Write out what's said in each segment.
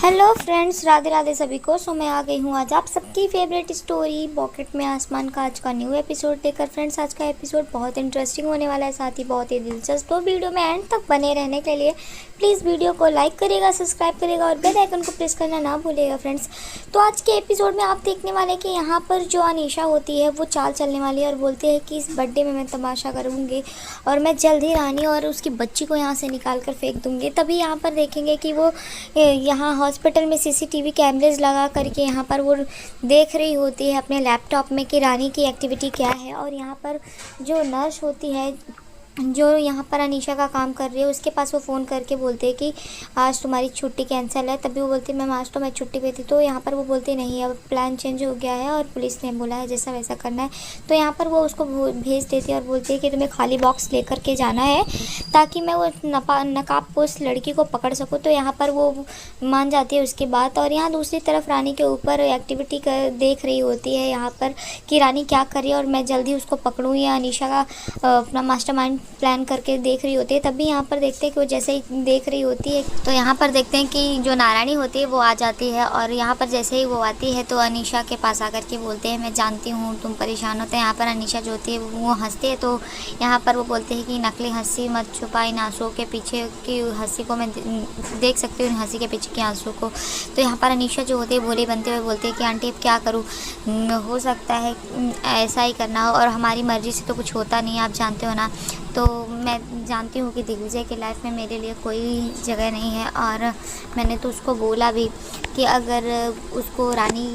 Hello friends, Radhe Radhe सभी को। मैं आ गई हूँ आज आप सबकी फेवरेट स्टोरी पॉकेट में आसमान का आज का न्यू एपिसोड देकर। फ्रेंड्स, आज का एपिसोड बहुत इंटरेस्टिंग होने वाला है, साथ ही बहुत ही दिलचस्प। तो वीडियो में एंड तक बने रहने के लिए प्लीज़ वीडियो को लाइक करिएगा, सब्सक्राइब करिएगा और बेल आइकन को प्रेस करना ना भूलिएगा। फ्रेंड्स, तो आज के एपिसोड में आप देखने वाले कि यहाँ पर जो अनीशा होती है वो चाल चलने वाली है और बोलती है कि इस बर्थडे में मैं तमाशा करूँगी और मैं जल्द ही रानी और उसकी बच्ची को यहाँ से निकाल कर फेंक दूँगी। तभी यहाँ पर देखेंगे कि वो यहाँ हॉस्पिटल में सीसीटीवी कैमरेज लगा करके यहाँ पर वो देख रही होती है अपने लैपटॉप में कि रानी की एक्टिविटी क्या है। और यहाँ पर जो नर्स होती है जो यहाँ पर अनीशा का काम कर रही है उसके पास वो फ़ोन करके बोलते हैं कि आज तुम्हारी छुट्टी कैंसिल है। तभी वो बोलती है मैम आज तो मैं छुट्टी पे थी। तो यहाँ पर वो बोलती नहीं, अब प्लान चेंज हो गया है और पुलिस ने बोला है जैसा वैसा करना है। तो यहाँ पर वो उसको भेज देती है और बोलती है कि तुम्हें खाली बॉक्स लेकर के जाना है ताकि मैं वो नकाब पोस्ट लड़की को पकड़ सकूँ। तो यहाँ पर वो मान जाती है उसकी बात। और यहाँ दूसरी तरफ रानी के ऊपर एक्टिविटी देख रही होती है यहाँ पर कि रानी क्या कर रही है और मैं जल्दी उसको पकड़ूँ या अनीशा का अपना मास्टरमाइंड प्लान करके देख रही होती है। तभी यहाँ पर देखते हैं कि वो जैसे ही देख रही होती है तो यहाँ पर देखते हैं कि जो नारायणी होती है वो आ जाती है। और यहाँ पर जैसे ही वो आती है तो अनीशा के पास आकर के बोलते हैं मैं जानती हूँ तुम परेशान होते हैं। यहाँ पर अनीशा जो होती है वो हंसती है। तो यहाँ पर वो बोलते हैं कि नकली हंसी मत छुपा, इन आंसुओं के पीछे की हंसी को मैं देख सकती हूँ, इन हंसी के पीछे के आंसू को। तो यहाँ पर अनीशा जो होती है भोली बनते हुए बोलते हैं कि आंटी अब क्या करूँ, हो सकता है ऐसा ही करना हो और हमारी मर्ज़ी से तो कुछ होता नहीं है, आप जानते हो ना। तो मैं जानती हूँ कि दिग्विजय की लाइफ में मेरे लिए कोई जगह नहीं है और मैंने तो उसको बोला भी कि अगर उसको रानी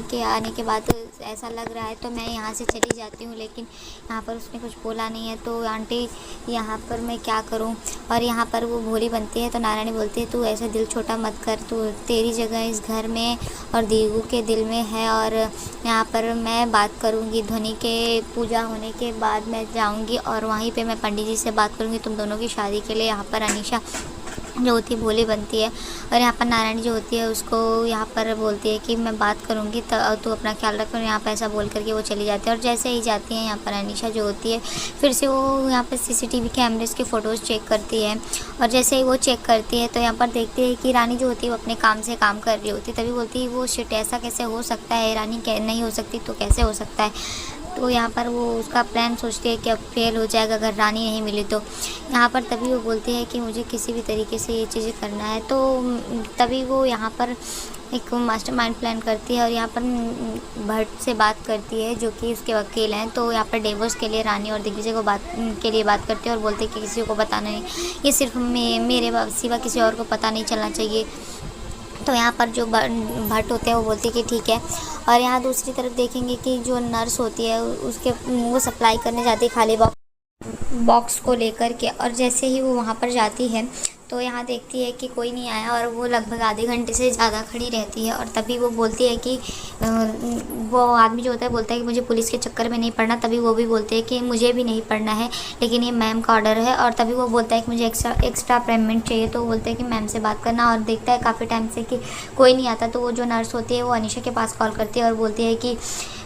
के आने के बाद ऐसा लग रहा है तो मैं यहाँ से चली जाती हूँ, लेकिन यहाँ पर उसने कुछ बोला नहीं है। तो आंटी यहाँ पर मैं क्या करूँ। और यहाँ पर वो भोली बनती है तो नारायणी बोलती है तू ऐसा दिल छोटा मत कर, तू तेरी जगह इस घर में और दीगू के दिल में है। और यहाँ पर मैं बात करूँगी, ध्वनि के पूजा होने के बाद मैं जाऊँगी और वहीं पे मैं पंडित जी से बात करूँगी तुम दोनों की शादी के लिए। यहाँ पर अनीशा जो होती है भोली बनती है और यहाँ पर नारायणी जो होती है उसको यहाँ पर बोलती है कि मैं बात करूँगी तो अपना ख्याल रखो। यहाँ पर ऐसा बोल करके वो चली जाती है। और जैसे ही जाती है यहाँ पर अनीशा जो होती है फिर से वो यहाँ पर सीसीटीवी कैमरेज के फ़ोटोज़ चेक करती है। और जैसे ही वो चेक करती है तो यहाँ पर देखती है कि रानी जो होती है वो अपने काम से काम कर रही होती है। तभी बोलती है वो शिट ऐसा कैसे हो सकता है, रानी नहीं हो सकती तो कैसे हो सकता है। तो यहाँ पर वो उसका प्लान सोचती है कि अब फेल हो जाएगा अगर रानी नहीं मिली तो। यहाँ पर तभी वो बोलती है कि मुझे किसी भी तरीके से ये चीज़ें करना है। तो तभी वो यहाँ पर एक मास्टरमाइंड प्लान करती है और यहाँ पर भट्ट से बात करती है जो कि उसके वकील हैं। तो यहाँ पर डिवोर्स के लिए रानी और दिग्विजय को बात करती है और बोलते हैं कि किसी को बताना नहीं, ये सिर्फ मेरे सिवा किसी और को पता नहीं चलना चाहिए। तो यहाँ पर जो भट्ट होते हैं वो बोलते हैं कि ठीक है। और यहाँ दूसरी तरफ देखेंगे कि जो नर्स होती है उसके वो सप्लाई करने जाती है खाली बॉक्स को लेकर के। और जैसे ही वो वहाँ पर जाती है तो यहाँ देखती है कि कोई नहीं आया और वो लगभग आधे घंटे से ज़्यादा खड़ी रहती है। और तभी वो बोलती है कि वो आदमी जो होता है बोलता है कि मुझे पुलिस के चक्कर में नहीं पड़ना। तभी वो भी बोलते हैं कि मुझे भी नहीं पढ़ना है लेकिन ये मैम का ऑर्डर है। और तभी वो बोलता है कि मुझे एक्स्ट्रा पेमेंट चाहिए। तो वो बोलते हैं कि मैम से बात करना। और देखता है काफ़ी टाइम से कि कोई नहीं आता। तो वो जो नर्स होती है वो अनीशा के पास कॉल करती है और बोलती है कि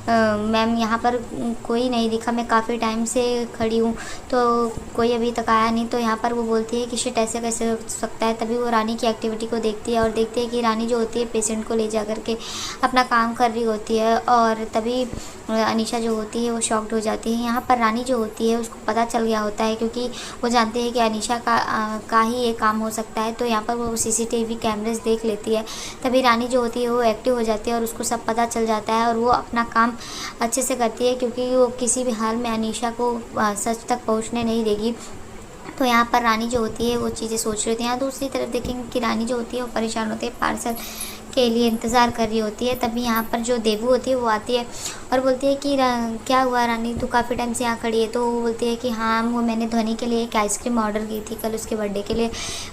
मैम यहाँ पर कोई नहीं दिखा, मैं काफ़ी टाइम से खड़ी हूँ तो कोई अभी तक आया नहीं। तो यहाँ पर वो बोलती है कि शिट ऐसे कैसे हो सकता है। तभी वो रानी की एक्टिविटी को देखती है और देखती है कि रानी जो होती है पेशेंट को ले जा कर के अपना काम कर रही होती है। और तभी अनीशा जो होती है वो शॉक्ड हो जाती है। यहाँ पर रानी जो होती है उसको पता चल गया होता है क्योंकि वो जानते हैं कि अनीशा का ही ये काम हो सकता है। तो यहाँ पर वो सीसीटीवी कैमरेज देख लेती है। तभी रानी जो होती है वो एक्टिव हो जाती है और उसको सब पता चल जाता है और वो अपना काम अच्छे से करती है क्योंकि वो किसी भी हाल में अनीशा को सच तक पहुंचने नहीं देगी। तो यहाँ पर रानी जो होती है वो चीज़ें सोच रही होती है। यहाँ दूसरी तरफ देखेंगे कि रानी जो होती है वो परेशान होती है, पार्सल के लिए इंतज़ार कर रही होती है। तभी यहाँ पर जो देवू होती है वो आती है और बोलती है कि क्या हुआ रानी, तू काफ़ी टाइम से यहाँ खड़ी है। तो वो बोलती है कि हाँ वो मैंने ध्वनि के लिए एक आइसक्रीम ऑर्डर की थी कल उसके बर्थडे के लिए,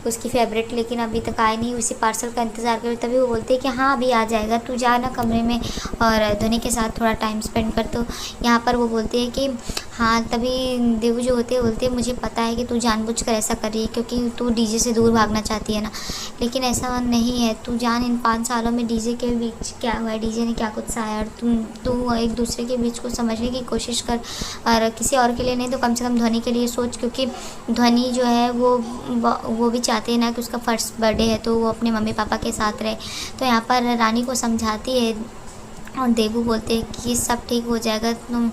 उसकी फेवरेट, लेकिन अभी तक आए नहीं, उसी पार्सल का इंतज़ार कर। तभी वो बोलती है कि हाँ अभी आ जाएगा, तू जा ना कमरे में और ध्वनि के साथ थोड़ा टाइम स्पेंड कर। तो यहाँ पर वो बोलती है कि हाँ। तभी देवू जो होती है बोलती है मुझे पता है कि तू जानबूझकर ऐसा कर रही है क्योंकि तू डीजे से दूर भागना चाहती है ना, लेकिन ऐसा नहीं है। तू जान इन 5 सालों में डीजे के बीच क्या हुआ है, डीजे ने क्या कुछ सहारा, और तू एक दूसरे के बीच को समझने की कोशिश कर, और किसी और के लिए नहीं तो कम से कम ध्वनि के लिए सोच, क्योंकि ध्वनि जो है वो भी चाहते हैं ना कि उसका फर्स्ट बर्थडे है तो वो अपने मम्मी पापा के साथ रहे। तो यहाँ पर रानी को समझाती है और देवू बोलते हैं कि सब ठीक हो जाएगा, तुम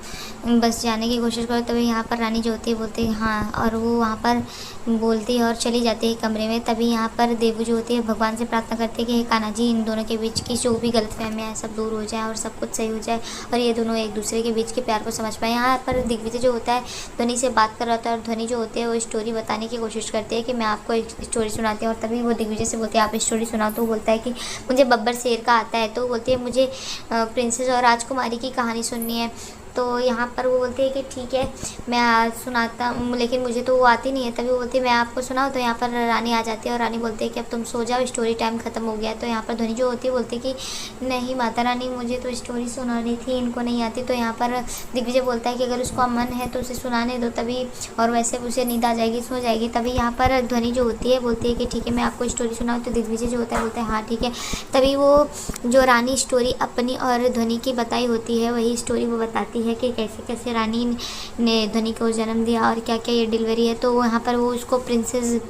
बस जाने की कोशिश करो। तभी यहाँ पर रानी जो होती है बोलती है हाँ, और वो वहाँ पर बोलती है और चली जाती है कमरे में। तभी यहाँ पर देवू जो होती है भगवान से प्रार्थना करती है कि हे कान्हा जी, इन दोनों के बीच की जो भी गलतफहमियाँ हैं सब दूर हो जाए और सब कुछ सही हो जाए और ये दोनों एक दूसरे के बीच के प्यार को समझ पाए। यहाँ पर दिग्विजय जो होता है ध्वनि से बात कर रहा होता है और ध्वनि जो होती है वो स्टोरी बताने की कोशिश करती है कि मैं आपको एक स्टोरी सुनाती हूँ। और तभी वो दिग्विजय से बोलती है आप स्टोरी सुनाओ। तो वो बोलता है कि मुझे बब्बर शेर का आता है। तो बोलती है मुझे प्रिंसेस और राजकुमारी की कहानी सुननी है। तो यहाँ पर वो बोलती है कि ठीक है मैं सुनाता हूँ, लेकिन मुझे तो वो आती नहीं है। तभी वो बोलती है मैं आपको सुनाऊँ। तो यहाँ पर रानी आ जाती है और रानी बोलती है कि अब तुम सो जाओ, स्टोरी टाइम ख़त्म हो गया। तो यहाँ पर ध्वनि जो होती है बोलती है कि नहीं माता रानी, मुझे तो स्टोरी सुनानी थी, इनको नहीं आती। तो यहाँ पर दिग्विजय बोलता है कि अगर उसको मन है तो उसे सुनाने दो, तभी और वैसे उसे नींद आ जाएगी, सो जाएगी। तभी यहाँ पर ध्वनि जो होती है बोलती है कि ठीक है मैं आपको स्टोरी सुनाऊँ। तो दिग्विजय जो होता है बोलता है हाँ ठीक है। तभी वो जो रानी स्टोरी अपनी और ध्वनि की बताई होती है वही स्टोरी वो बताती है कि कैसे कैसे रानी ने ध्वनि को जन्म दिया और क्या क्या ये डिलीवरी है। तो वहाँ पर वो उसको प्रिंसेस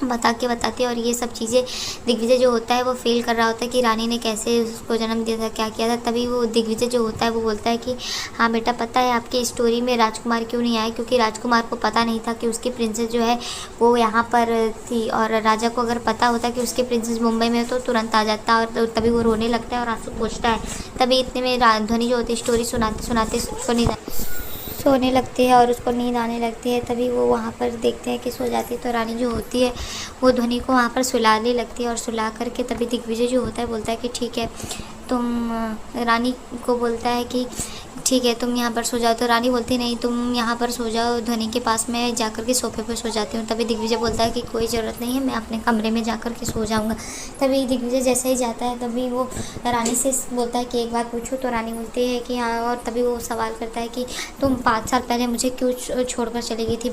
बताती है और ये सब चीज़ें दिग्विजय जो होता है वो फील कर रहा होता है कि रानी ने कैसे उसको जन्म दिया था, क्या किया था। तभी वो दिग्विजय जो होता है वो बोलता है कि हाँ बेटा, पता है आपकी स्टोरी में राजकुमार क्यों नहीं आया, क्योंकि राजकुमार को पता नहीं था कि उसकी प्रिंसेस जो है वो यहाँ पर थी। और राजा को अगर पता होता कि उसकी प्रिंसेस मुंबई में तो तुरंत आ जाता। और तभी वो रोने लगता है और आंसू पोंछता है। तभी इतने में ध्वनि जो होती है स्टोरी सुनाते सुनाते सोने लगती है और उसको नींद आने लगती है। तभी वो वहाँ पर देखते हैं कि सो जाती है। तो रानी जो होती है वो ध्वनि को वहाँ पर सुलाने लगती है और सुला करके तभी दिग्विजय जो होता है बोलता है कि ठीक है तुम, रानी को बोलता है कि ठीक है तुम यहाँ पर सो जाओ। तो रानी बोलती नहीं, तुम यहाँ पर सो जाओ ध्वनि के पास, मैं जाकर के सोफे पर सो जाती हूँ। तभी दिग्विजय बोलता है कि कोई ज़रूरत नहीं है, मैं अपने कमरे में जाकर के सो जाऊँगा। तभी दिग्विजय जैसे ही जाता है तभी वो रानी से बोलता है कि एक बात पूछूँ। तो रानी बोलती है कि हाँ। और तभी वो सवाल करता है कि तुम 5 साल पहले मुझे क्यों छोड़कर चली गई थी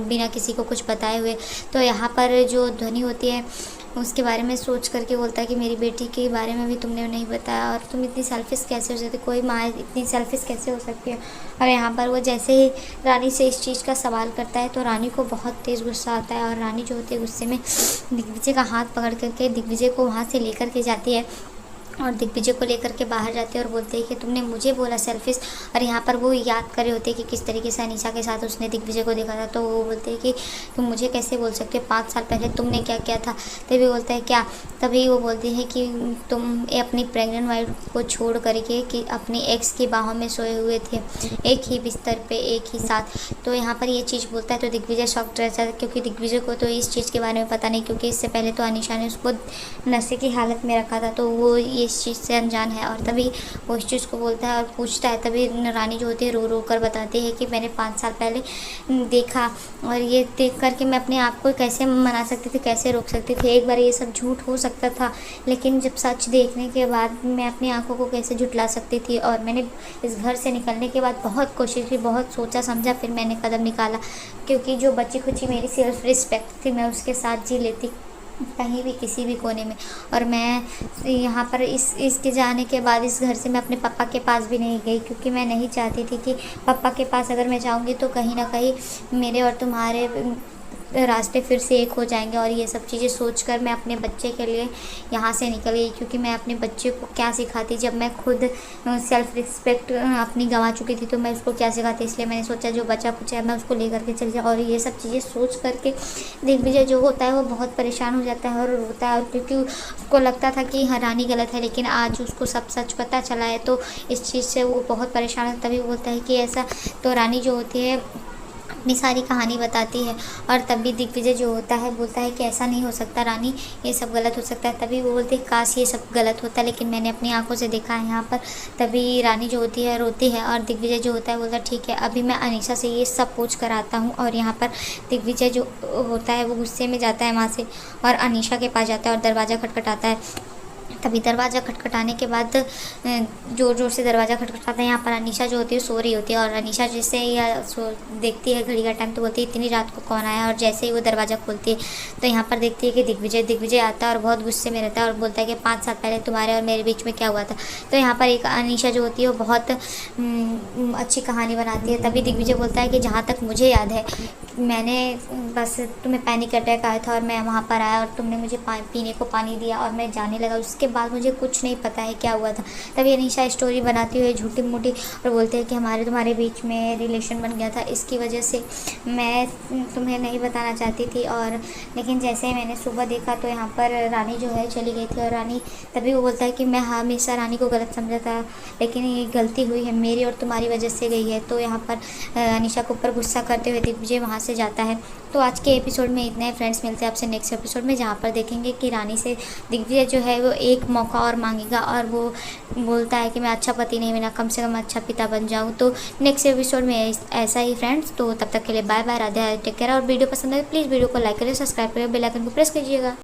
बिना किसी को कुछ बताए हुए। तो यहाँ पर जो ध्वनि होती है उसके बारे में सोच करके बोलता है कि मेरी बेटी के बारे में भी तुमने नहीं बताया, और तुम इतनी सेल्फिश कैसे हो सकती, कोई माँ इतनी सेल्फिश कैसे हो सकती है। और यहाँ पर वो जैसे ही रानी से इस चीज़ का सवाल करता है तो रानी को बहुत तेज़ गुस्सा आता है और रानी जो होती है गुस्से में दिग्विजय का हाथ पकड़ करके दिग्विजय को वहाँ से लेकर के जाती है और दिग्विजय को लेकर के बाहर जाते हैं और बोलते हैं कि तुमने मुझे बोला सेल्फिश। और यहाँ पर वो याद कर रहे होते हैं कि किस तरीके से अनीशा के साथ उसने दिग्विजय को देखा था। तो वो बोलते हैं कि तुम मुझे कैसे बोल सकते हो, 5 साल पहले तुमने क्या किया था। तभी बोलता है क्या। तभी वो बोलते हैं कि तुम अपनी प्रेग्नेंट वाइफ को छोड़ करके कि अपनी एक्स की बाहों में सोए हुए थे, एक ही बिस्तर पर एक ही साथ। तो यहाँ पर ये चीज़ बोलता है तो दिग्विजय शॉक्ड रहता है, क्योंकि दिग्विजय को तो इस चीज़ के बारे में पता नहीं, क्योंकि इससे पहले तो अनीशा ने उसको नशे की हालत में रखा था। तो वो इस चीज़ से अनजान है। और तभी वो इस चीज़ को बोलता है और पूछता है। तभी रानी जो होती है रो रो कर बताती है कि मैंने 5 साल पहले देखा, और ये देख करके मैं अपने आप को कैसे मना सकती थी, कैसे रोक सकती थी। एक बार ये सब झूठ हो सकता था, लेकिन जब सच देखने के बाद मैं अपनी आंखों को कैसे झुठला सकती थी। और मैंने इस घर से निकलने के बाद बहुत कोशिश की, बहुत सोचा समझा, फिर मैंने कदम निकाला, क्योंकि जो बची खुची मेरी सेल्फ रिस्पेक्ट थी मैं उसके साथ जी लेती कहीं भी किसी भी कोने में। और मैं यहाँ पर इसके जाने के बाद इस घर से मैं अपने पापा के पास भी नहीं गई, क्योंकि मैं नहीं चाहती थी कि पापा के पास अगर मैं जाऊँगी तो कहीं ना कहीं मेरे और तुम्हारे रास्ते फिर से एक हो जाएंगे। और ये सब चीज़ें सोचकर मैं अपने बच्चे के लिए यहाँ से निकल गई, क्योंकि मैं अपने बच्चे को क्या सिखाती जब मैं खुद सेल्फ रिस्पेक्ट अपनी गंवा चुकी थी, तो मैं उसको क्या सिखाती। इसलिए मैंने सोचा जो बचा कुछ है मैं उसको ले करके चली जाऊँ। और ये सब चीज़ें सोच करके दिग्विजय जो होता है वो बहुत परेशान हो जाता है और रोता है, और क्योंकि उसको लगता था कि हाँ रानी गलत है, लेकिन आज उसको सब सच पता चला है तो इस चीज़ से वो बहुत परेशान है। तभी बोलता है कि ऐसा। तो रानी जो होती है अपनी सारी कहानी बताती है, और तभी दिग्विजय जो होता है बोलता है कि ऐसा नहीं हो सकता रानी, ये सब गलत हो सकता है। तभी वो बोलते हैं काश ये सब गलत होता, लेकिन मैंने अपनी आंखों से देखा है यहाँ पर। तभी रानी जो होती है रोती है, और दिग्विजय जो होता है बोलता है ठीक है अभी मैं अनीशा से ये सब पूछ कर आता हूँ। और यहाँ पर दिग्विजय जो होता है वो गुस्से में जाता है वहाँ से और अनीशा के पास जाता है और दरवाज़ा खटखटाता है। तभी दरवाज़ा खटखटाने के बाद ज़ोर ज़ोर से दरवाज़ा खटखटाता है। यहाँ पर अनीशा जो होती है सो रही होती है, और अनीशा जैसे ही देखती है घड़ी का टाइम तो बोलती है इतनी रात को कौन आया। और जैसे ही वो दरवाज़ा खोलती है तो यहाँ पर देखती है कि दिग्विजय आता है और बहुत गुस्से में रहता है और बोलता है कि 5 साल पहले तुम्हारे और मेरे बीच में क्या हुआ था। तो यहाँ पर एक अनीशा जो होती है वो बहुत अच्छी कहानी बनाती है। तभी दिग्विजय बोलता है कि जहाँ तक मुझे याद है मैंने बस तुम्हें पैनिक अटैक आया था और मैं वहाँ पर आया और तुमने मुझे पीने को पानी दिया और मैं जाने लगा, उसके बाद मुझे कुछ नहीं पता है क्या हुआ था। तभी अनीशा स्टोरी बनाती हुई झूठी मूठी और बोलते हैं कि हमारे तुम्हारे बीच में रिलेशन बन गया था, इसकी वजह से मैं तुम्हें नहीं बताना चाहती थी। और लेकिन जैसे ही मैंने सुबह देखा तो यहाँ पर रानी जो है चली गई थी। और रानी तभी वो बोलता है कि मैं हमेशा रानी को गलत समझा था, लेकिन ये गलती हुई है मेरी और तुम्हारी वजह से गई है। तो यहाँ पर अनीशा के ऊपर गुस्सा करते हुए दिग्विजय वहाँ से जाता है। तो आज के एपिसोड में इतना ही फ्रेंड्स, मिलते हैं आपसे नेक्स्ट एपिसोड में, जहाँ पर देखेंगे कि रानी से दिग्विजय जो है वो एक मौका और मांगेगा और वो बोलता है कि मैं अच्छा पति नहीं बना, कम से कम अच्छा पिता बन जाऊँ। तो नेक्स्ट एपिसोड में ऐसा ही फ्रेंड्स। तो तब तक के लिए bye bye, Radhe Radhe, take care. और वीडियो पसंद है तो प्लीज़ वीडियो को लाइक करें, सब्सक्राइब करें, बेल आइकन को प्रेस कीजिएगा।